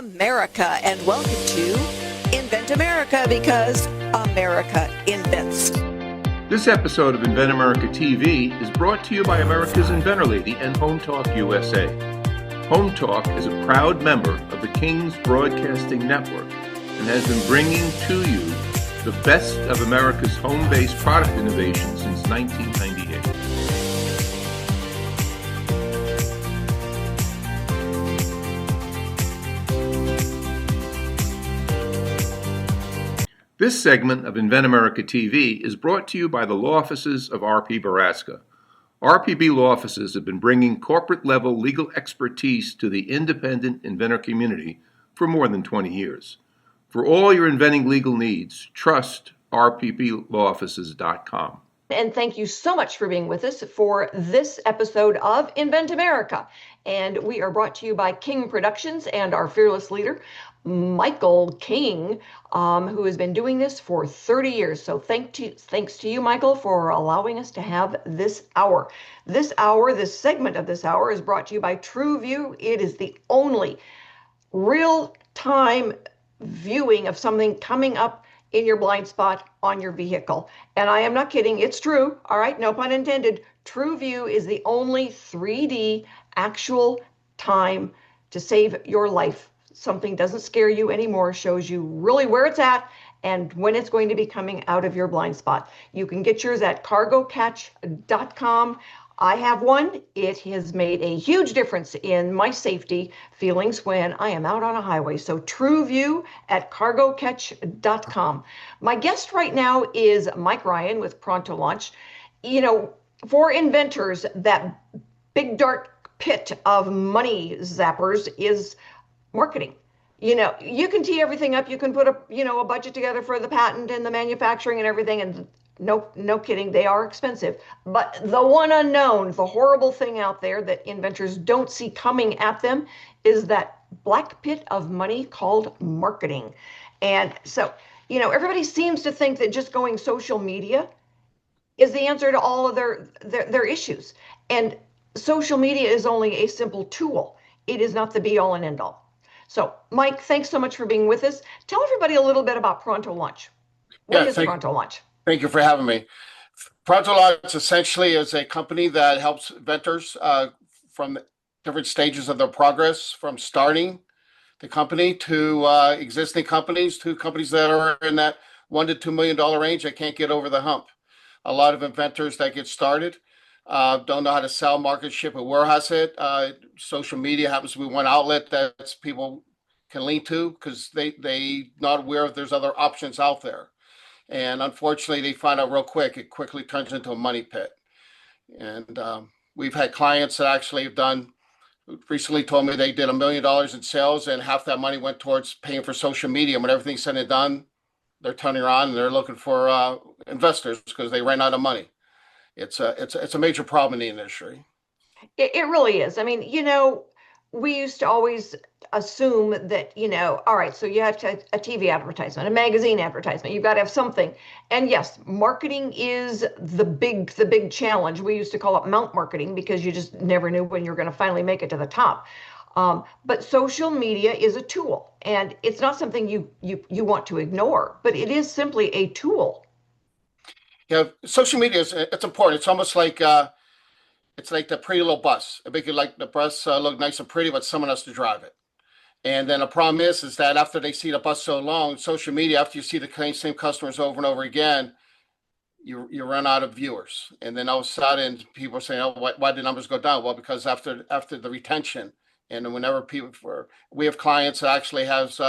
America, and welcome to Invent America, because America invents. This episode of Invent America TV is brought to you by America's Inventor Lady and Home Talk USA. Home Talk is a proud member of the King's Broadcasting Network and has been bringing to you the best of America's home-based product innovation since 1998. This segment of Invent America TV is brought to you by the law offices of R.P. Baraska. RPB law offices have been bringing corporate-level legal expertise to the independent inventor community for more than 20 years. For all your inventing legal needs, trust rpblawoffices.com. And thank you so much for being with us for this episode of Invent America. And we are brought to you by King Productions and our fearless leader, Michael King, who has been doing this for 30 years. So thanks to you, Michael, for allowing us to have this hour. This segment of this hour is brought to you by TrueView. It is the only real-time viewing of something coming up in your blind spot on your vehicle. And I am not kidding, it's true. All right, no pun intended. TrueView is the only 3D actual time to save your life. Something doesn't scare you anymore, shows you really where it's at and when it's going to be coming out of your blind spot. You can get yours at cargocatch.com. I have one. It has made a huge difference in my safety feelings when I am out on a highway. So TrueView at cargocatch.com. My guest right now is Mike Ryan with Pronto Launch. You know, for inventors, that big dark pit of money zappers is marketing. You know, you can tee everything up. You can put a budget together for the patent and the manufacturing and everything, and no kidding, they are expensive. But the one unknown, the horrible thing out there that inventors don't see coming at them is that black pit of money called marketing. And so, everybody seems to think that just going social media is the answer to all of their issues. And social media is only a simple tool. It is not the be all and end all. So, Mike, thanks so much for being with us. Tell everybody a little bit about Pronto Launch. What is Pronto Launch? Thank you for having me. Pronto Launch essentially is a company that helps inventors from different stages of their progress, from starting the company to existing companies, to companies that are in that $1 to $2 million range that can't get over the hump. A lot of inventors that get started don't know how to sell, market, ship, or warehouse it. Social media happens to be one outlet that people can lean to because they not aware if there's other options out there. And unfortunately, they find out real quick. It quickly turns into a money pit. And we've had clients that actually have recently told me they did $1 million in sales, and half that money went towards paying for social media. And when everything's said and done, they're turning around and they're looking for investors because they ran out of money. It's a major problem in the industry. It really is. I mean, we used to always assume that, all right, so you have to a TV advertisement, a magazine advertisement, you've got to have something. And yes, marketing is the big challenge. We used to call it mount marketing because you just never knew when you're going to finally make it to the top. But social media is a tool, and it's not something you want to ignore, but it is simply a tool. Yeah, social media it's important. It's almost like it's like the pretty little bus. I make it like the bus look nice and pretty, but someone has to drive it. And then the problem is that after they see the bus so long, social media, after you see the same customers over and over again, you run out of viewers. And then all of a sudden, people are saying, "Oh, why did the numbers go down?" Well, because after the retention, and whenever we have clients that actually has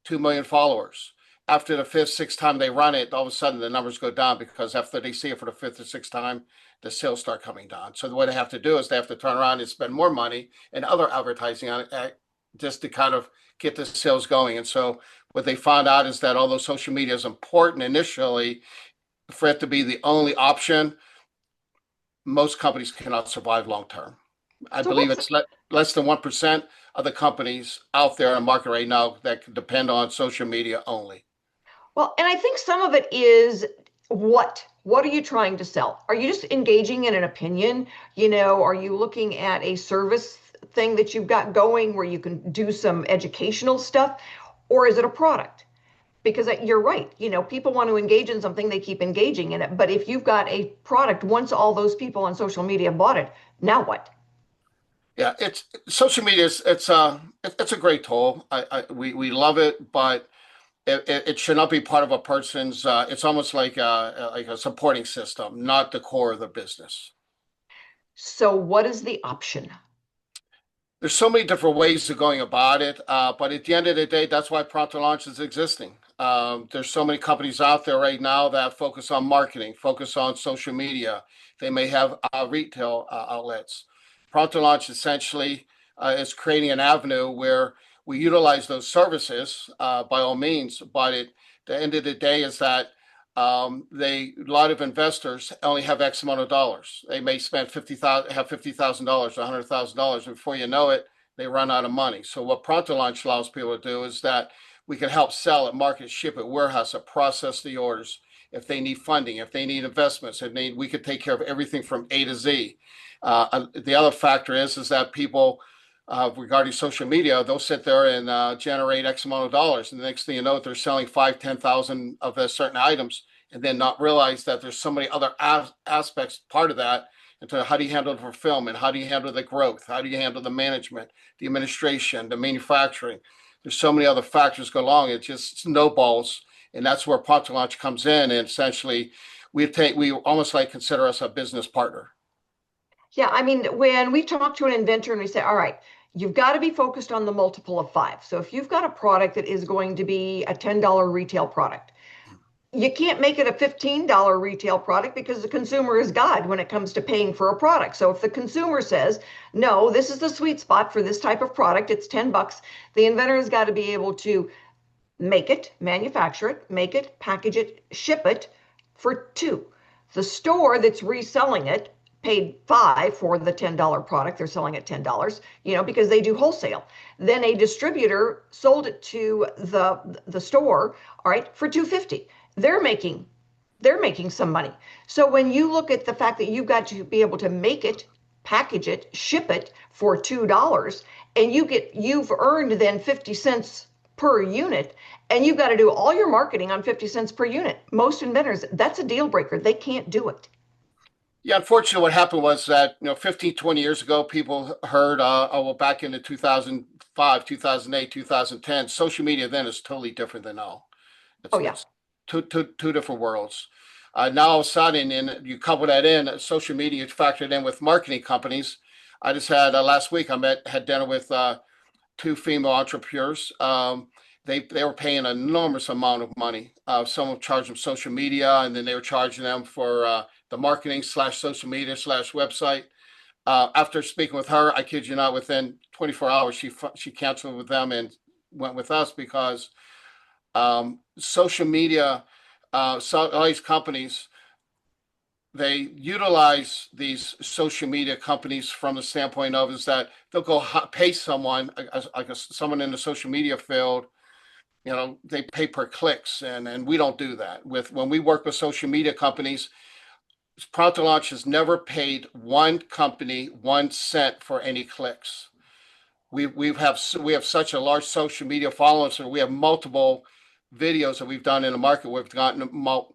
2 million followers. After the fifth, sixth time they run it, all of a sudden the numbers go down because after they see it for the fifth or sixth time, the sales start coming down. So what they have to do is they have to turn around and spend more money and other advertising on it just to kind of get the sales going. And so what they found out is that although social media is important initially, for it to be the only option, most companies cannot survive long term. I believe it's less than 1% of the companies out there in the market right now that can depend on social media only. Well, and I think some of it is what are you trying to sell? Are you just engaging in an opinion? Are you looking at a service thing that you've got going where you can do some educational stuff, or is it a product? Because you're right, people want to engage in something, they keep engaging in it. But if you've got a product, once all those people on social media bought it, now what? Yeah, it's social media is it's a great tool. We love it, but it should not be part of a person's. It's almost like a supporting system, not the core of the business. So what is the option? There's so many different ways of going about it, but at the end of the day, that's why Pronto Launch is existing. There's so many companies out there right now that focus on marketing, focus on social media. They may have retail outlets. Pronto Launch essentially is creating an avenue where we utilize those services by all means, but at the end of the day is that a lot of investors only have X amount of dollars. They may spend $50,000, $100,000, and before you know it, they run out of money. So what Pronto Launch allows people to do is that we can help sell it, market, ship it, warehouse it, process the orders. If they need funding, if they need investments, we could take care of everything from A to Z. The other factor is that people regarding social media, they'll sit there and generate X amount of dollars. And the next thing you know, they're selling 5, 10,000 of certain items and then not realize that there's so many other aspects part of that. And so how do you handle the fulfillment? How do you handle the growth? How do you handle the management, the administration, the manufacturing? There's so many other factors go along. It just snowballs. And that's where Pronto Launch comes in. And essentially, we almost like consider us a business partner. Yeah, I mean, when we talk to an inventor and we say, all right, you've got to be focused on the multiple of 5. So if you've got a product that is going to be a $10 retail product, you can't make it a $15 retail product because the consumer is God when it comes to paying for a product. So if the consumer says, no, this is the sweet spot for this type of product, it's $10, the inventor has got to be able to make it, manufacture it, make it, package it, ship it for $2. The store that's reselling it paid $5 for the $10 product. They're selling at $10, because they do wholesale. Then a distributor sold it to the store, all right, for $2.50. They're making some money. So when you look at the fact that you've got to be able to make it, package it, ship it for $2, and you've earned then 50 cents per unit, and you've got to do all your marketing on 50 cents per unit. Most inventors, that's a deal breaker. They can't do it. Yeah, unfortunately, what happened was that, 15, 20 years ago, people heard, back into 2005, 2008, 2010, social media then is totally different than now. Oh, yeah. It's two different worlds. Now, all of a sudden, and you couple that in, social media factored in with marketing companies. I just had, last week, had dinner with 2 female entrepreneurs. They were paying an enormous amount of money. Someone charged them social media, and then they were charging them for the marketing / social media / website. After speaking with her, I kid you not, within 24 hours, she canceled with them and went with us because social media, so all these companies, they utilize these social media companies from the standpoint of is that they'll go pay someone, someone in the social media field. They pay per clicks, and we don't do that. When we work with social media companies, Pronto Launch has never paid one company 1 cent for any clicks. We have such a large social media following, so we have multiple videos that we've done in the market. We've gotten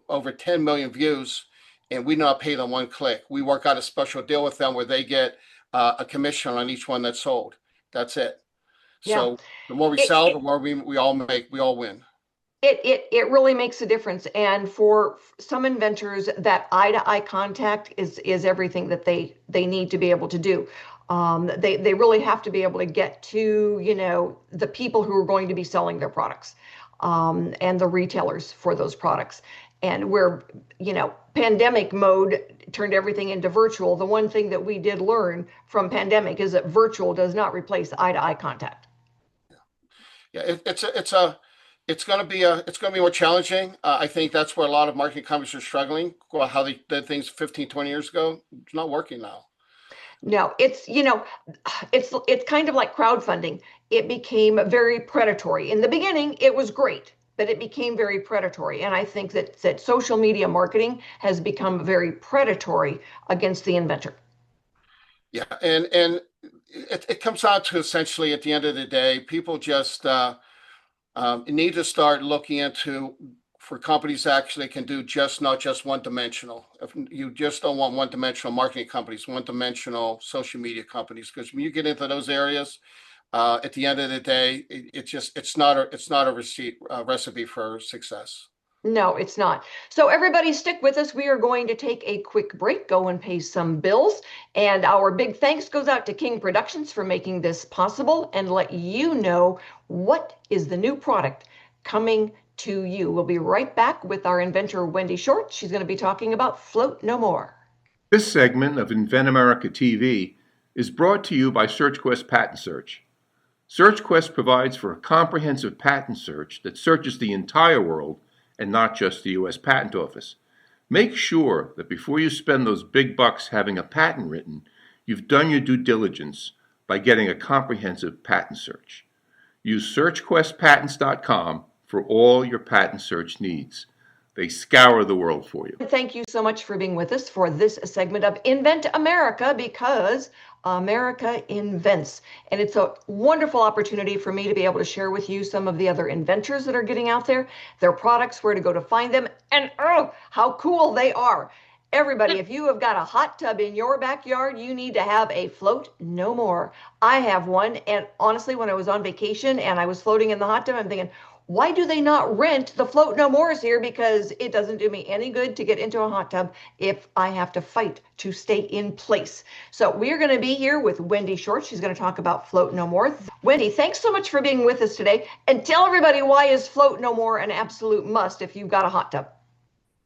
over 10 million views, and we not pay them 1 click. We work out a special deal with them where they get a commission on each one that's sold. That's it. Yeah. So the more we sell, the more we all make, we all win. It really makes a difference. And for some inventors, that eye-to-eye contact is everything that they need to be able to do. They really have to be able to get to, the people who are going to be selling their products, and the retailers for those products. And where, pandemic mode turned everything into virtual. The one thing that we did learn from pandemic is that virtual does not replace eye-to-eye contact. Yeah, it's going to be more challenging. I think that's where a lot of marketing companies are struggling. How they did things 15, 20 years ago, it's not working now. No, it's kind of like crowdfunding. It became very predatory. In the beginning, it was great, but it became very predatory. And I think that social media marketing has become very predatory against the inventor. Yeah, and it comes out to essentially at the end of the day, people just need to start looking into for companies that actually can do just not just one dimensional. If you just don't want one dimensional marketing companies, one dimensional social media companies, because when you get into those areas, at the end of the day, it's not a recipe for success. No, it's not. So everybody stick with us. We are going to take a quick break, go and pay some bills. And our big thanks goes out to King Productions for making this possible and let you know what is the new product coming to you. We'll be right back with our inventor, Wendi Short. She's going to be talking about Float No More. This segment of Invent America TV is brought to you by SearchQuest Patent Search. SearchQuest provides for a comprehensive patent search that searches the entire world and not just the U.S. Patent Office. Make sure that before you spend those big bucks having a patent written, you've done your due diligence by getting a comprehensive patent search. Use SearchQuestPatents.com for all your patent search needs. They scour the world for you. Thank you so much for being with us for this segment of Invent America, because America invents. And it's a wonderful opportunity for me to be able to share with you some of the other inventors that are getting out there, their products, where to go to find them, and oh, how cool they are. Everybody, if you have got a hot tub in your backyard, you need to have a Float No More. I have one, and honestly, when I was on vacation and I was floating in the hot tub, I'm thinking, why do they not rent the Float No Mores here? Because it doesn't do me any good to get into a hot tub if I have to fight to stay in place. So we're going to be here with Wendi Short. She's going to talk about Float No More. Wendi, thanks so much for being with us today. And tell everybody, why is Float No More an absolute must if you've got a hot tub?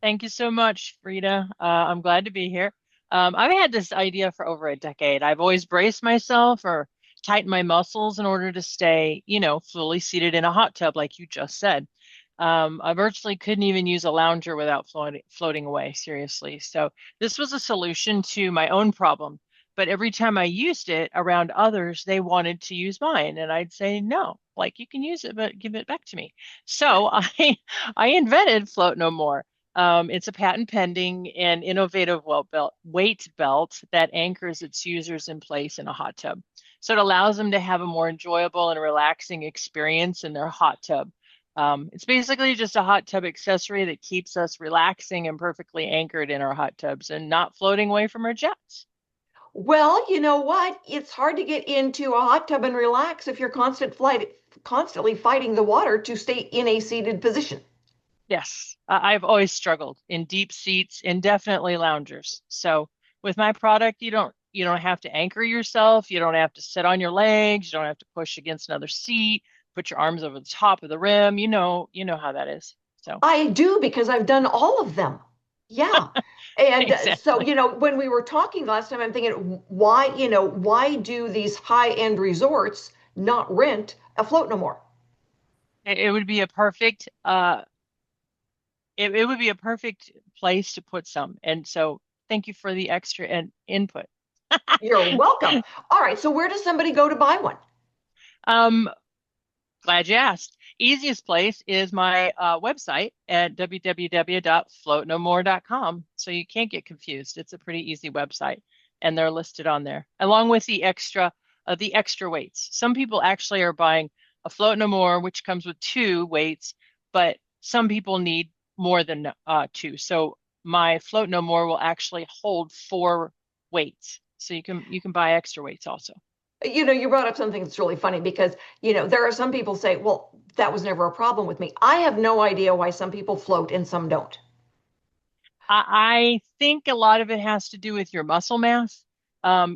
Thank you so much, Frida. I'm glad to be here. I've had this idea for over a decade. I've always braced myself or tightened my muscles in order to stay, fully seated in a hot tub, like you just said. I virtually couldn't even use a lounger without floating away, seriously. So this was a solution to my own problem. But every time I used it around others, they wanted to use mine. And I'd say, no, like you can use it, but give it back to me. So I invented Float No More. It's a patent pending and innovative weight belt that anchors its users in place in a hot tub. So it allows them to have a more enjoyable and relaxing experience in their hot tub. It's basically just a hot tub accessory that keeps us relaxing and perfectly anchored in our hot tubs and not floating away from our jets. Well, you know what? It's hard to get into a hot tub and relax if you're constantly fighting the water to stay in a seated position. Yes, I've always struggled in deep seats and definitely loungers. So with my product, you don't have to anchor yourself. You don't have to sit on your legs. You don't have to push against another seat, put your arms over the top of the rim. You know how that is. So I do, because I've done all of them. Yeah. And exactly. so, when we were talking last time, I'm thinking, why do these high-end resorts not rent a Float No More? It would be a perfect it would be a perfect place to put some. And so thank you for the extra input. You're welcome. All right. So where does somebody go to buy one? Glad you asked. Easiest place is my website at www.floatnomore.com. So you can't get confused. It's a pretty easy website, and they're listed on there, along with the extra weights. Some people actually are buying a Float No More, which comes with 2 weights, but some people need more than 2. So my Float No More will actually hold 4 weights. So you can buy extra weights also. You brought up something that's really funny, because, there are some people say, well, that was never a problem with me. I have no idea why some people float and some don't. I think a lot of it has to do with your muscle mass.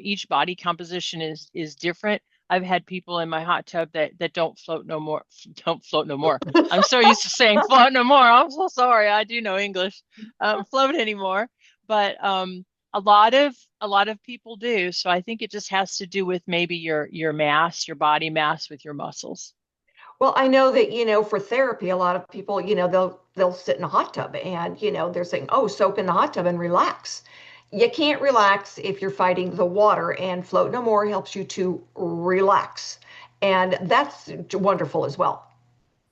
Each body composition is different. I've had people in my hot tub that don't float no more. Don't float no more. I'm so used to saying float no more. I'm so sorry. I do know English. Float anymore. But a lot of people do. So I think it just has to do with maybe your mass, your body mass with your muscles. Well, I know that, for therapy, a lot of people, they'll sit in a hot tub and, they're saying, oh, soak in the hot tub and relax. You can't relax if you're fighting the water, and Float No More helps you to relax. And that's wonderful as well.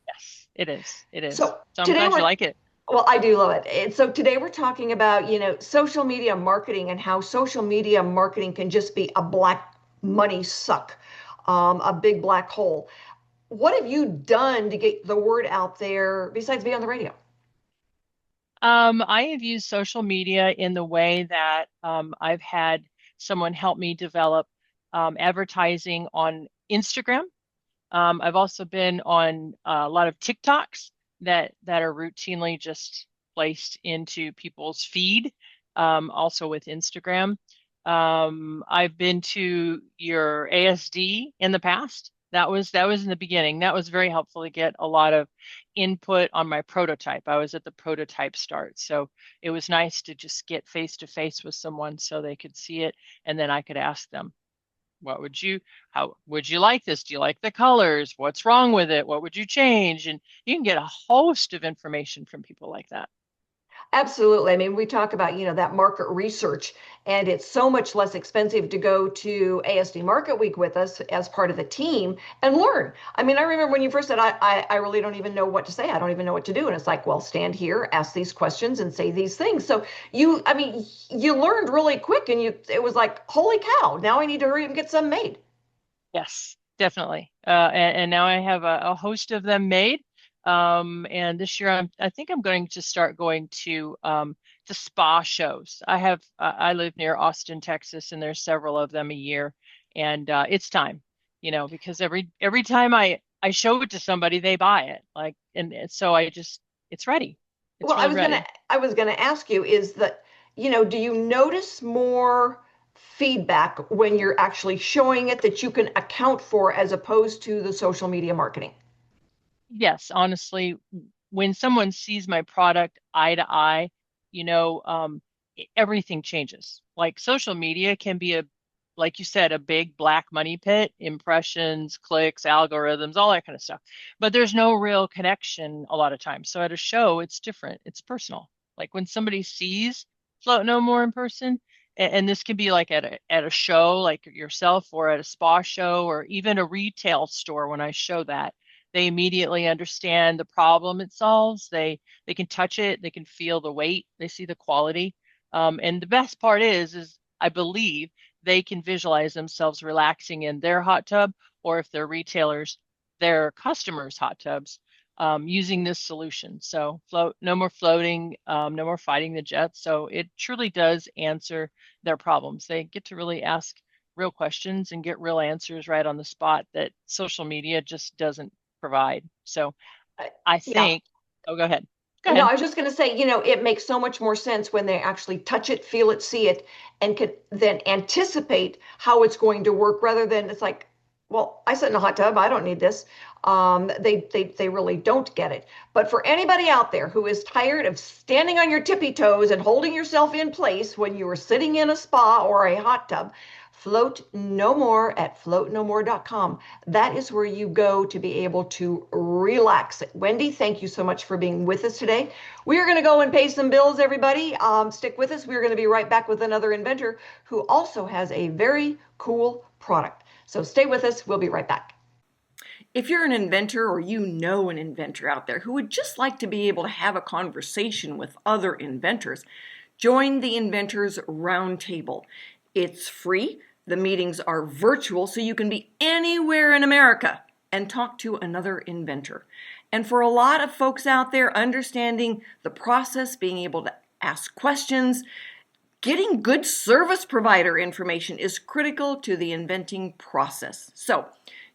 Yes, it is. It is. So I'm glad you like it. Well, I do love it. And so today we're talking about, social media marketing, and how social media marketing can just be a black money suck, a big black hole. What have you done to get the word out there besides being on the radio? I have used social media in the way that I've had someone help me develop advertising on Instagram. I've also been on a lot of TikToks that are routinely just placed into people's feed, also with Instagram. I've been to your ASD in the past. That was in the beginning. That was very helpful to get a lot of input on my prototype. I was at the prototype start, so it was nice to just get face to face with someone so they could see it, and then I could ask them, how would you like this? Do you like the colors? What's wrong with it? What would you change? And you can get a host of information from people like that. Absolutely. I mean, we talk about, that market research, and it's so much less expensive to go to ASD Market Week with us as part of the team and learn. I mean, I remember when you first said, I really don't even know what to say. I don't even know what to do. And it's like, well, stand here, ask these questions and say these things. So you learned really quick, and it was like, holy cow, now I need to hurry and get some made. Yes, definitely. And now I have a host of them made. And this year, I think I'm going to start going to spa shows. I live near Austin, Texas, and there's several of them a year, and it's time, because every time I show it to somebody, they buy it. Like, and so it's ready. It's Well, really ready. I was gonna ask you is that, do you notice more feedback when you're actually showing it that you can account for as opposed to the social media marketing? Yes, honestly, when someone sees my product eye to eye, you know, um, everything changes. Like social media can be like you said, a big black money pit, impressions, clicks, algorithms, all that kind of stuff. But there's no real connection a lot of times. So at a show, it's different. It's personal. Like when somebody sees Float No More in person, and this can be like at a show like yourself or at a spa show or even a retail store when I show that they immediately understand the problem it solves. They can touch it, they can feel the weight, they see the quality. And the best part is I believe they can visualize themselves relaxing in their hot tub, or if they're retailers, their customers' hot tubs, using this solution. So no more floating, no more fighting the jets. So it truly does answer their problems. They get to really ask real questions and get real answers right on the spot that social media just doesn't provide. So I Yeah. think, oh, go ahead. Go No, ahead. I was just going to say, it makes so much more sense when they actually touch it, feel it, see it, and can then anticipate how it's going to work rather than it's like, well, I sit in a hot tub. I don't need this. They really don't get it. But for anybody out there who is tired of standing on your tippy toes and holding yourself in place when you are sitting in a spa or a hot tub, Float No More at floatnomore.com. That is where you go to be able to relax. Wendi, thank you so much for being with us today. We are going to go and pay some bills, everybody. Stick with us. We're going to be right back with another inventor who also has a very cool product. So stay with us. We'll be right back. If you're an inventor or you know an inventor out there who would just like to be able to have a conversation with other inventors, join the Inventors Roundtable. It's free. The meetings are virtual, so you can be anywhere in America and talk to another inventor. And for a lot of folks out there, understanding the process, being able to ask questions, getting good service provider information is critical to the inventing process. So,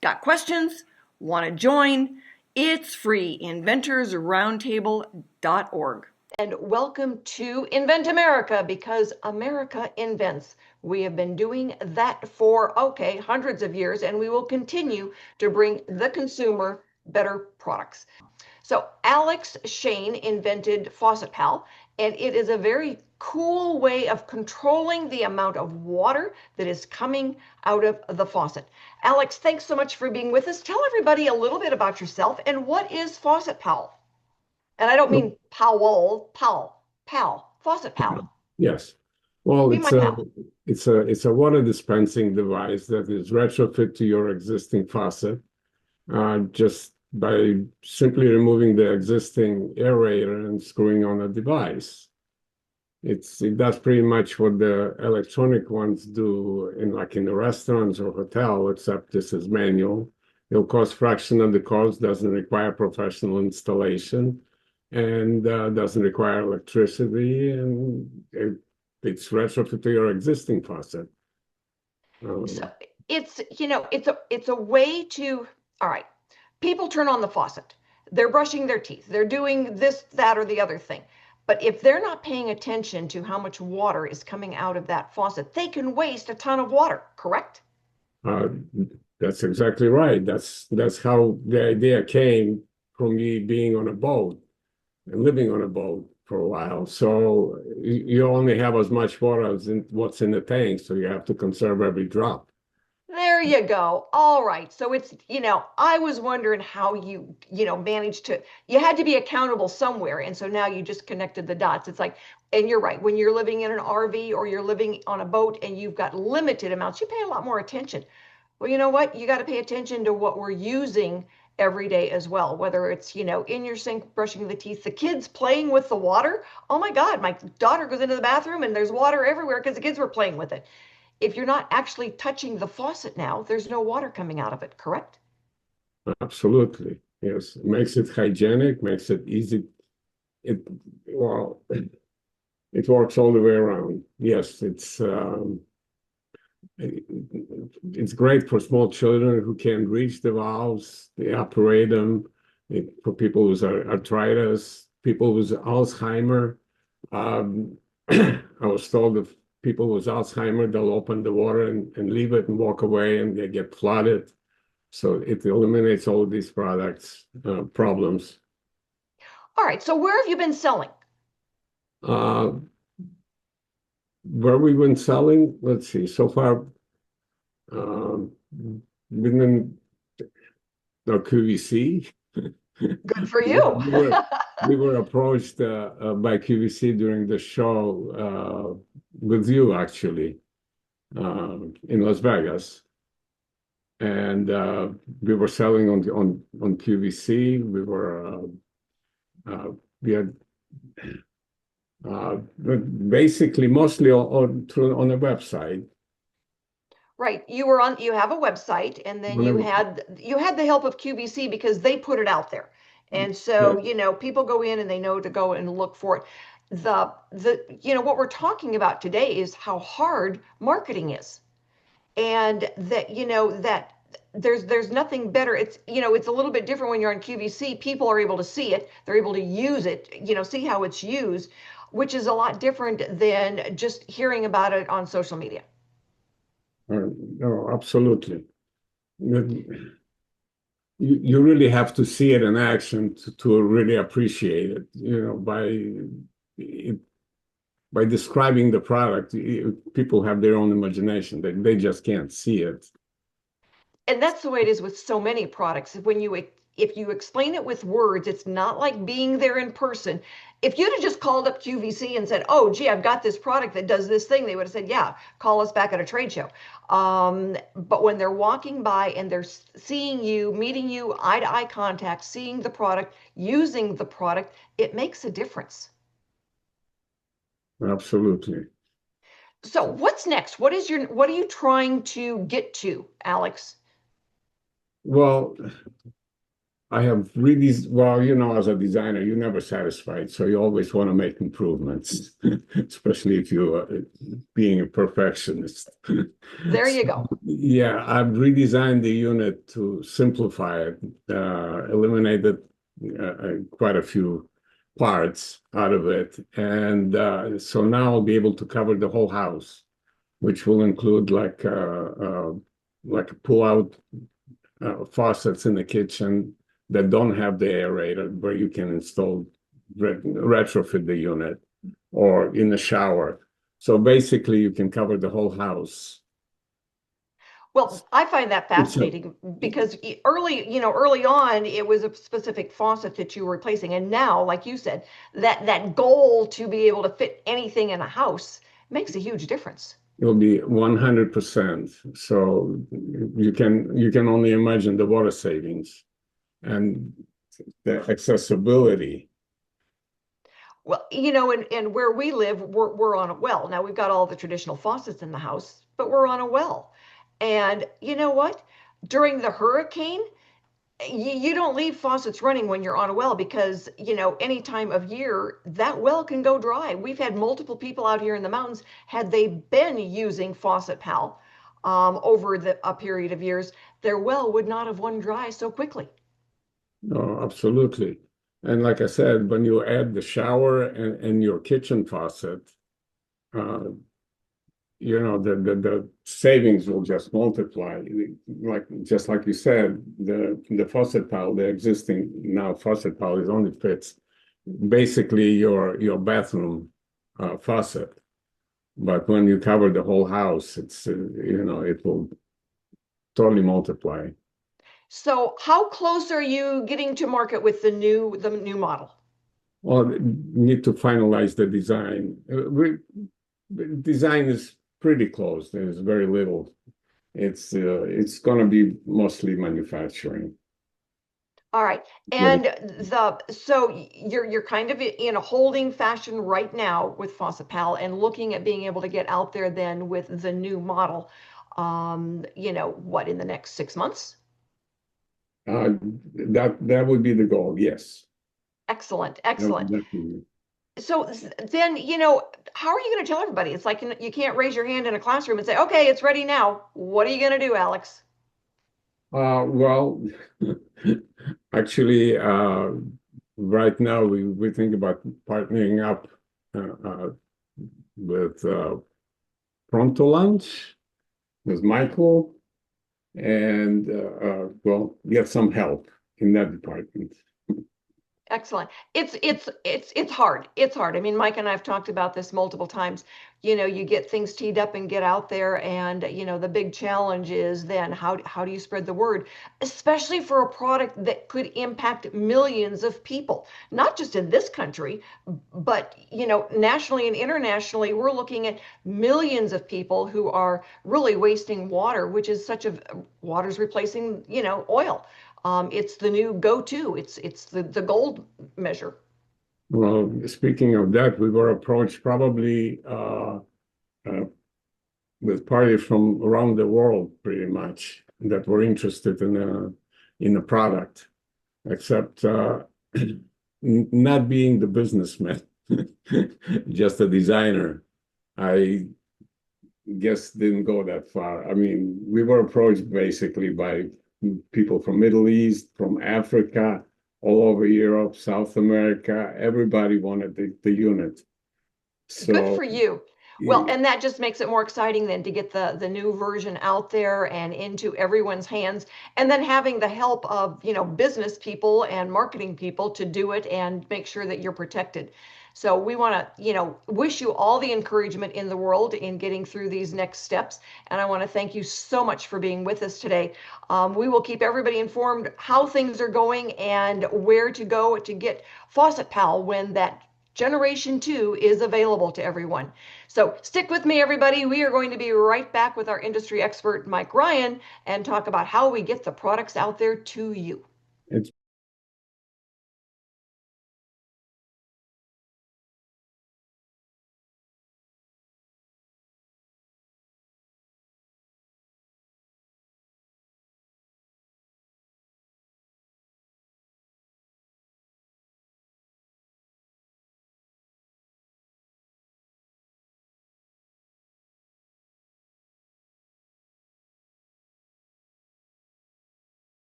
got questions? Want to join? It's free, inventorsroundtable.org. And welcome to Invent America, because America invents. We have been doing that for, hundreds of years, and we will continue to bring the consumer better products. So Alex Shane invented Faucet Pal, and it is a very cool way of controlling the amount of water that is coming out of the faucet. Alex, thanks so much for being with us. Tell everybody a little bit about yourself and what is Faucet Pal? And I don't mean Powell, Pal, Faucet Pal. Yes. Well, Be it's my a pal. it's a water dispensing device that is retrofit to your existing faucet, just by simply removing the existing aerator and screwing on a device. It does pretty much what the electronic ones do in the restaurants or hotel, except this is manual. It'll cost fraction of the cost, doesn't require professional installation, and doesn't require electricity, and it's retrofit to your existing faucet. So it's a way to, all right, people turn on the faucet. They're brushing their teeth. They're doing this, that, or the other thing. But if they're not paying attention to how much water is coming out of that faucet, they can waste a ton of water, correct? Uh, that's exactly right. That's how the idea came from me being on a boat and living on a boat for a while. So you only have as much water as what's in the tank, so you have to conserve every drop. There you go. All right. So it's, I was wondering how you managed to, you had to be accountable somewhere. And so now you just connected the dots. It's like, and you're right, when you're living in an RV or you're living on a boat and you've got limited amounts, you pay a lot more attention. Well, you know what? You got to pay attention to what we're using every day as well, whether it's, in your sink, brushing the teeth, the kids playing with the water. Oh my God, my daughter goes into the bathroom and there's water everywhere because the kids were playing with it. If you're not actually touching the faucet now, there's no water coming out of it, correct? Absolutely. Yes. It makes it hygienic, makes it easy. Well, it works all the way around. Yes, it's great for small children who can't reach the valves. They operate them. For people with arthritis, people with Alzheimer. I was told if people with Alzheimer, they'll open the water and leave it and walk away, and they get flooded. So it eliminates all of these problems. All right. So where have you been selling? Where we've been selling, let's see, so far, been in QVC. Good for you. we were approached by QVC during the show with you, actually, in Las Vegas. And we were selling on QVC. We had basically mostly on a website. Right. You have a website, and then you had the help of QVC because they put it out there. And so, people go in and they know to go and look for it. What we're talking about today is how hard marketing is. And that there's nothing better. It's a little bit different when you're on QVC. People are able to see it. They're able to use it, see how it's used, which is a lot different than just hearing about it on social media. No, absolutely. You really have to see it in action to really appreciate it. By describing the product, people have their own imagination. They just can't see it. And that's the way it is with so many products. If you explain it with words, it's not like being there in person. If you'd have just called up QVC and said, "Oh, gee, I've got this product that does this thing," they would have said, "Yeah, call us back at a trade show." But when they're walking by and they're seeing you, meeting you, eye-to-eye contact, seeing the product, using the product, it makes a difference. Absolutely. So what's next? What are you trying to get to, Alex? Well, I have really, as a designer, you're never satisfied. So you always want to make improvements, especially if you're being a perfectionist. There you go. Yeah, I've redesigned the unit to simplify it, eliminated quite a few parts out of it. And so now I'll be able to cover the whole house, which will include like pull-out faucets in the kitchen that don't have the aerator, where you can install retrofit the unit, or in the shower. So basically you can cover the whole house. Well, I find that fascinating because early on, it was a specific faucet that you were replacing. And now, like you said, that goal to be able to fit anything in a house makes a huge difference. It'll be 100%. So you can only imagine the water savings and the accessibility. Well, and where we live, we're on a well. Now we've got all the traditional faucets in the house, but we're on a well. And you know what? During the hurricane, you don't leave faucets running when you're on a well because, any time of year, that well can go dry. We've had multiple people out here in the mountains, had they been using Faucet Pal over a period of years, their well would not have run dry so quickly. No, absolutely. And like I said, when you add the shower and your kitchen faucet, uh, the savings will just multiply. Just like you said, the Faucet Pal, the existing now Faucet Pal, is only fits basically your bathroom faucet. But when you cover the whole house, it will totally multiply. So how close are you getting to market with the new model? Well, need to finalize the design. Design is pretty close. There's very little. It's going to be mostly manufacturing. All right. And so you're kind of in a holding fashion right now with Faucet Pal and looking at being able to get out there then with the new model. What, in the next 6 months? That would be the goal, yes. Excellent, excellent. Definitely. So then, how are you going to tell everybody? It's like you can't raise your hand in a classroom and say, okay, it's ready now. What are you going to do, Alex? Well, actually, right now we think about partnering up with Pronto Lunch, with Michael, and get some help in that department. Excellent. It's hard. It's hard. I mean, Mike and I have talked about this multiple times. You get things teed up and get out there, and the big challenge is then how do you spread the word, especially for a product that could impact millions of people, not just in this country, but nationally and internationally. We're looking at millions of people who are really wasting water, which is water's replacing oil. It's the new go-to. It's the gold measure. Well, speaking of that, we were approached probably with parties from around the world, pretty much, that were interested in the product, except not being the businessman, just a designer. I guess didn't go that far. I mean, we were approached basically by people from Middle East, from Africa, all over Europe, South America. Everybody wanted the unit. So good for you. Well, and that just makes it more exciting then to get the new version out there and into everyone's hands, and then having the help of business people and marketing people to do it and make sure that you're protected. So we want to wish you all the encouragement in the world in getting through these next steps, and I want to thank you so much for being with us today. We will keep everybody informed how things are going and where to go to get Faucet Pal when that Generation 2 is available to everyone. So stick with me, everybody. We are going to be right back with our industry expert, Mike Ryan, and talk about how we get the products out there to you. It's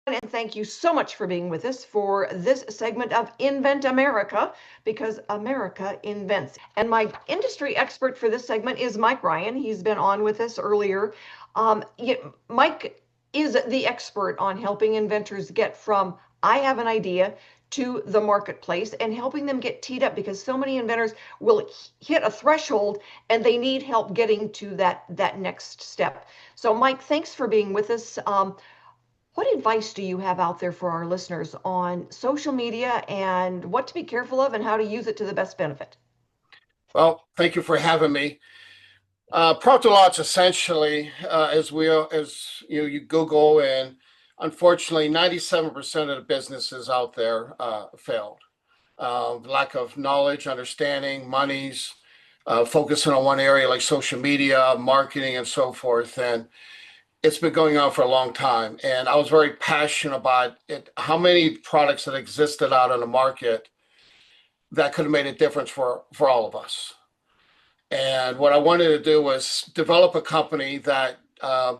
And thank you so much for being with us for this segment of Invent America, because America invents. And my industry expert for this segment is Mike Ryan. He's been on with us earlier. Mike is the expert on helping inventors get from I have an idea to the marketplace and helping them get teed up, because so many inventors will hit a threshold and they need help getting to that next step. So Mike, thanks for being with us. What advice do you have out there for our listeners on social media and what to be careful of and how to use it to the best benefit? Well, thank you for having me. Pronto Launch essentially, as you Google, and unfortunately, 97% of the businesses out there failed. lack of knowledge, understanding, monies, focusing on one area like social media, marketing, and so forth. And it's been going on for a long time. And I was very passionate about it, how many products that existed out on the market that could have made a difference for all of us. And what I wanted to do was develop a company that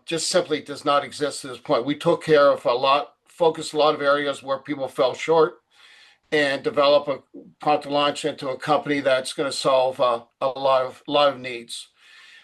just simply does not exist at this point. We took care of focused a lot of areas where people fell short, and develop a prompt to launch into a company that's going to solve a lot of needs.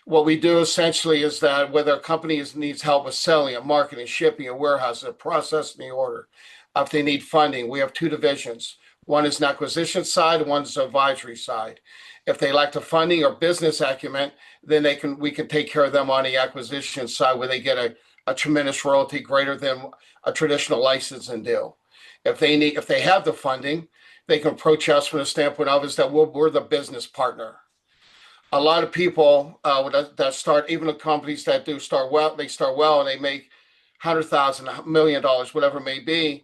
What we do essentially is that whether a company needs help with selling, and marketing, shipping, and warehousing, processing the order, if they need funding, we have two divisions. One is an acquisition side, one is an advisory side. If they lack the funding or business acumen, then we can take care of them on the acquisition side, where they get a tremendous royalty greater than a traditional licensing deal. If they have the funding, they can approach us from the standpoint of is that we're the business partner. A lot of people that start, even the companies that do start well, and they make $100,000, $1 million, whatever it may be,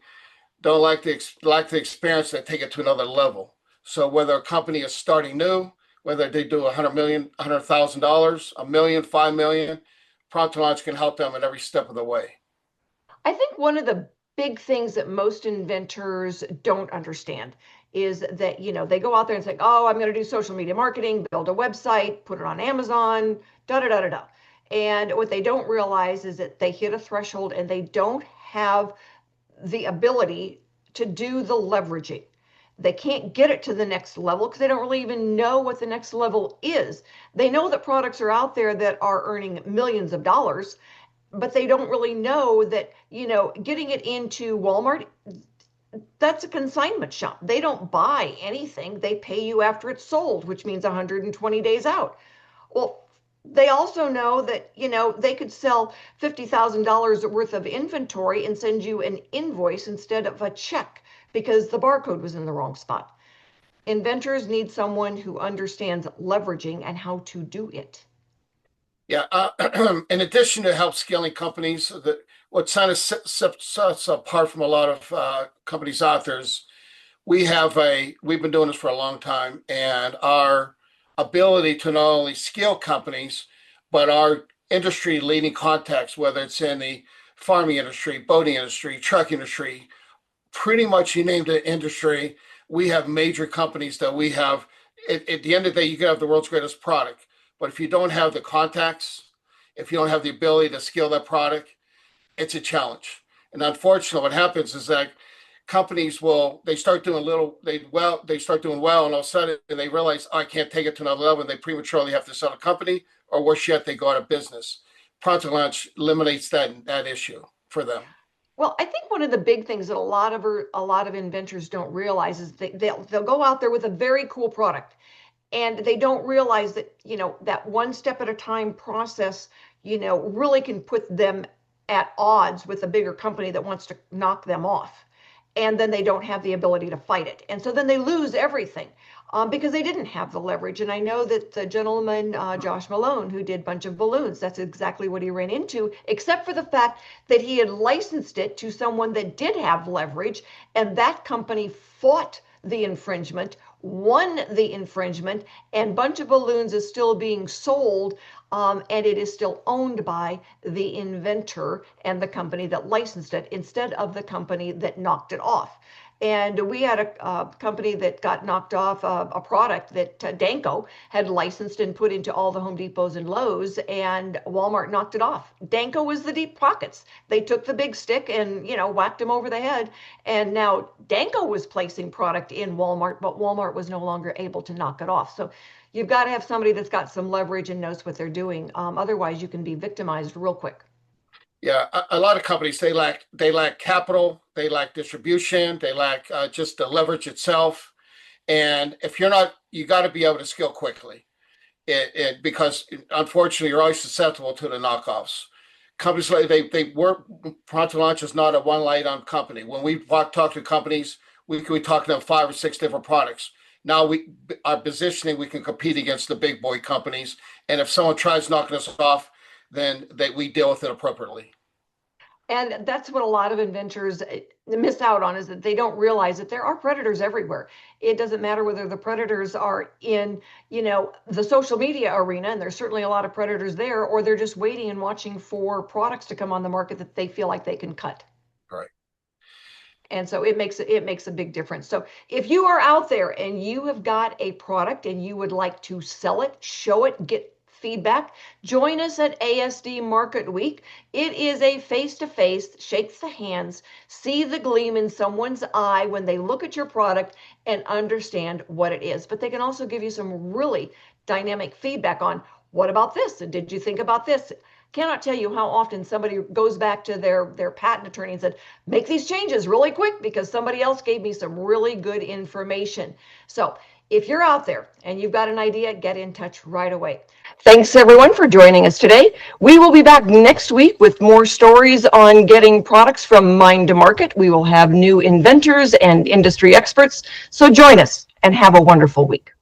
don't like the experience that take it to another level. So whether a company is starting new, whether they do $100,000, $1 million, 5 million, Prompt to Launch can help them at every step of the way. I think one of the big things that most inventors don't understand is that, they go out there and say, oh, I'm going to do social media marketing, build a website, put it on Amazon, da da da da da. And what they don't realize is that they hit a threshold and they don't have the ability to do the leveraging. They can't get it to the next level because they don't really even know what the next level is. They know that products are out there that are earning millions of dollars, but they don't really know that, getting it into Walmart, that's a consignment shop. They don't buy anything. They pay you after it's sold, which means 120 days out. Well, they also know that, they could sell $50,000 worth of inventory and send you an invoice instead of a check because the barcode was in the wrong spot. Inventors need someone who understands leveraging and how to do it. Yeah. In addition to help scaling companies, what kind of sets us apart from a lot of companies out there is we've been doing this for a long time, and our ability to not only scale companies, but our industry leading contacts, whether it's in the farming industry, boating industry, truck industry, pretty much you name the industry, we have major companies that we have. At the end of the day, you can have the world's greatest product, but if you don't have the contacts, if you don't have the ability to scale that product, it's a challenge. And unfortunately, what happens is that companies they start doing well, and all of a sudden they realize, oh, I can't take it to another level, and they prematurely have to sell a company, or worse yet, they go out of business. Prompt to Launch eliminates that issue for them. Well, I think one of the big things that a lot of inventors don't realize is they'll go out there with a very cool product, and they don't realize that, that one step at a time process, really can put them at odds with a bigger company that wants to knock them off. And then they don't have the ability to fight it. And so then they lose everything because they didn't have the leverage. And I know that the gentleman, Josh Malone, who did Bunch of Balloons, that's exactly what he ran into, except for the fact that he had licensed it to someone that did have leverage. And that company fought the infringement, won the infringement, and Bunch of Balloons is still being sold, and it is still owned by the inventor and the company that licensed it instead of the company that knocked it off. And we had a company that got knocked off a product that Danco had licensed and put into all the Home Depots and Lowe's, and Walmart knocked it off. Danco was the deep pockets. They took the big stick and, whacked him over the head. And now Danco was placing product in Walmart, but Walmart was no longer able to knock it off. So you've got to have somebody that's got some leverage and knows what they're doing. Otherwise, you can be victimized real quick. Yeah, a lot of companies, they lack capital, they lack distribution, they lack just the leverage itself. And if you're not, you got to be able to scale quickly, because unfortunately you're always susceptible to the knockoffs. Companies Prompt to Launch is not a one light on company. When we talk to companies, we talk to them 5 or 6 different products. Now our positioning, we can compete against the big boy companies, and if someone tries knocking us off, then we deal with it appropriately. And that's what a lot of inventors miss out on, is that they don't realize that there are predators everywhere. It doesn't matter whether the predators are in, the social media arena, and there's certainly a lot of predators there, or they're just waiting and watching for products to come on the market that they feel like they can cut. Right. And so it makes a big difference. So if you are out there and you have got a product and you would like to sell it, show it, get feedback, join us at ASD Market Week. It is a face-to-face, shake the hands, see the gleam in someone's eye when they look at your product and understand what it is. But they can also give you some really dynamic feedback on, what about this? And did you think about this? Cannot tell you how often somebody goes back to their patent attorney and said, make these changes really quick because somebody else gave me some really good information. So if you're out there and you've got an idea, get in touch right away. Thanks everyone for joining us today. We will be back next week with more stories on getting products from mind to market. We will have new inventors and industry experts. So join us and have a wonderful week.